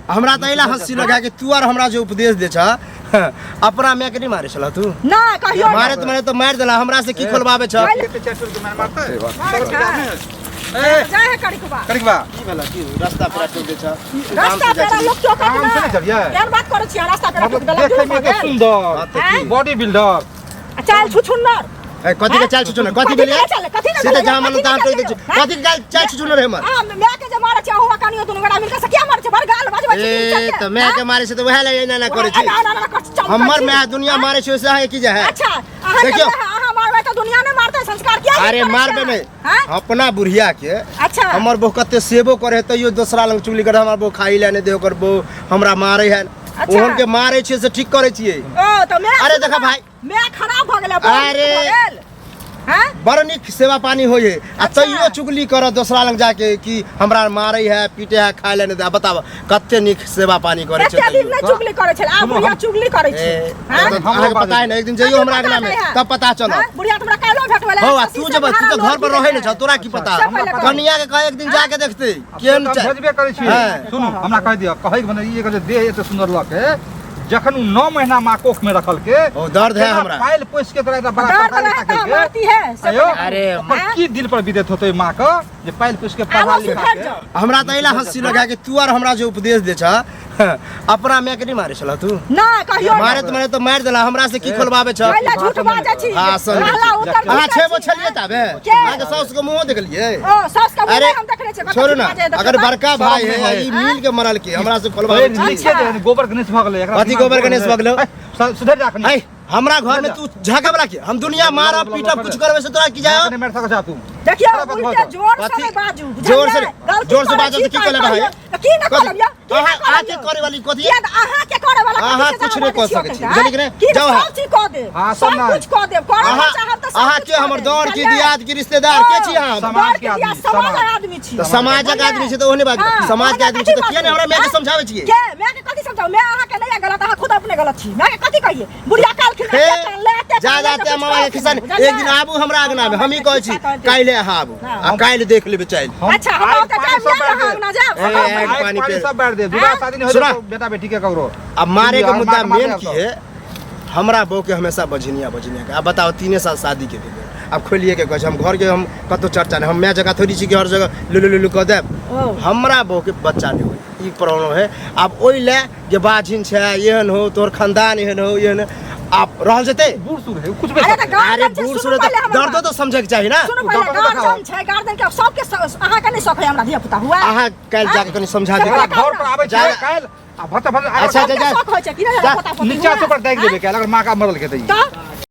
हमरा त एला हंसी लगा के तू और हमरा जो उपदेश दे छ अपना मैं के नहीं मारे छला तू ना कहियो मारे तो मार देला हमरा से की खोलबाबे छ जा है कड़कबा की भेला की रास्ता पर टोक दे छ रास्ता पे लोग क्यों काट काम से नहीं चलिए यार बात करै छी रास्ता पे टोक देला देखे में तो सुंदर बॉडी बिल्डर चल छुछुन्नर कथी के चाल छुछुनर कथी भेलिए सीधे जहां मन तहां टोक दे छ कथी के चाल छुछुनर है हमर हां मैं के जे मारे छ हुआ कानियो दुनु गड़ा मिलके से क्या मारे छ भर गाल बजबा ए त मैं के मारे से तो वह ले ना करे छी ना हमर मैं दुनिया मारे छ से है की जे है अच्छा देखियो हां मारबे तो दुनिया ने मारते संस्कार क्या अरे मारबे नहीं अपना बुढ़िया के अच्छा हमर बहु कते सेबो करे तइयो दूसरा लंग चुगली कर हमर बहु खाई लेने दे ओकर बहु हमरा मारे है ओहन के मारे छी से ठीक करे छिए ओ तो मैं अरे देखा भाई मैं खराब भ गेला अरे हां बड़ निक सेवा पानी होए आ तइयो चुगली कर दूसरा लंग जाके कि हमरा मारे है पीटे है खाई लेने दे बताब कते निक सेवा पानी करे छै दिन में चुगली करे छै आ बुढ़िया चुगली करे छै हमरा पता है ना एक दिन जइयो हमरा अगला में तब पता चलो बुढ़िया हमरा कालो भेटवेला हो तू जब तू तो घर पर रहे न छ तोरा की पता कन्या के कह एक दिन जाके देखते केन भेजबे करे छी सुनु हमरा कह दियो कहै के बने ई जे देह एते सुंदर लके जखन 9 महीना मां कोख में रखल के ओ दर्द है हमरा पाइल पोस के तोरा बड़ा पता मारती है अरे की दिल पर विदेत होतै मां का जे पाइल पोस के पढ़ा लिखा के हमरा त एला हंसी लगा के तू और हमरा जो उपदेश दे छ अपना मैं के नहीं मारे छला तू ना कहियो मारे तो मार देला हमरा से की खोलबाबे छ पहले झूठ बाजे छी हां सही हां छेबो छलिए तबे आगे सास के मुंह देखलिए ओ सास का मुंह हम देखले छ छोड़ ना अगर बड़का भाई है ई मिल के मरल के हमरा से खोलबाबे नीचे गोबर गणेश भ गेलै एकरा अति गोबर गणेश भ गेलो सुधर राखनी हमरा घर में तू झाका बला के हम दुनिया मारब पीटब कुछ करबे से तोरा की जाय नहीं मार सक जा तू देखियो उल्टे जोर से बाजू जोर से बाजू तो की करे भाई की न करब या आहा के करे वाली कथी आहा के करे वाला आहा कुछ नहीं कर सके छी जल्दी करे जाओ सब चीज कह दे हां सब कुछ कह दे आहा आहा के हमर दौड़ की दियाद की रिश्तेदार के छी हम समाज के आदमी समाज आदमी छी समाज के आदमी छी तो ओने बात समाज के आदमी छी तो के ने हमरा मैं के समझावे छी के मैं के कथी समझाऊ मैं आहा के नहीं गलत आहा खुद अपने गलत छी मैं के कथी कहिए बुढ़िया काल खिला जा जाते मामा के किसान एक दिन आबू हमरा आगना में हम ही कहै छी काइले आबू आ काइले देख लेबे चाइल अच्छा हम त टाइम ना जा पानी पे सब बैठ दे विवाह शादी नहीं हो तो बेटा बेटी के करो अब मारे के मुद्दा मेन की है हमरा बहू के हमेशा बजनिया के अब बताओ 3 साल शादी के दिन अब खोलिए के कह हम घर के हम कतो चर्चा नहीं हम मैं जगह थोड़ी छी कि हर जगह लुलु कह दे हमरा बहू के बच्चा नहीं होई ई प्रॉब्लम है अब ओइ ले जे बाजिन छै एहन हो तोर खानदान एहन हो एहन आप रहल जते बूढ़ सूढ़ है कुछ भी अरे बूढ़ सूढ़ दर्द तो समझे के चाहिए ना सुनो पहले गार्डन छै गार्डन के सब के आहा के नहीं सक है हमरा धिया पुता हुआ आहा काल जाके कनी समझा दे घर पर आबै छै काल आ भत अच्छा शौक होइ छै कि ना पता नीचा से पर देख देबे के अगर मां का मरल के तई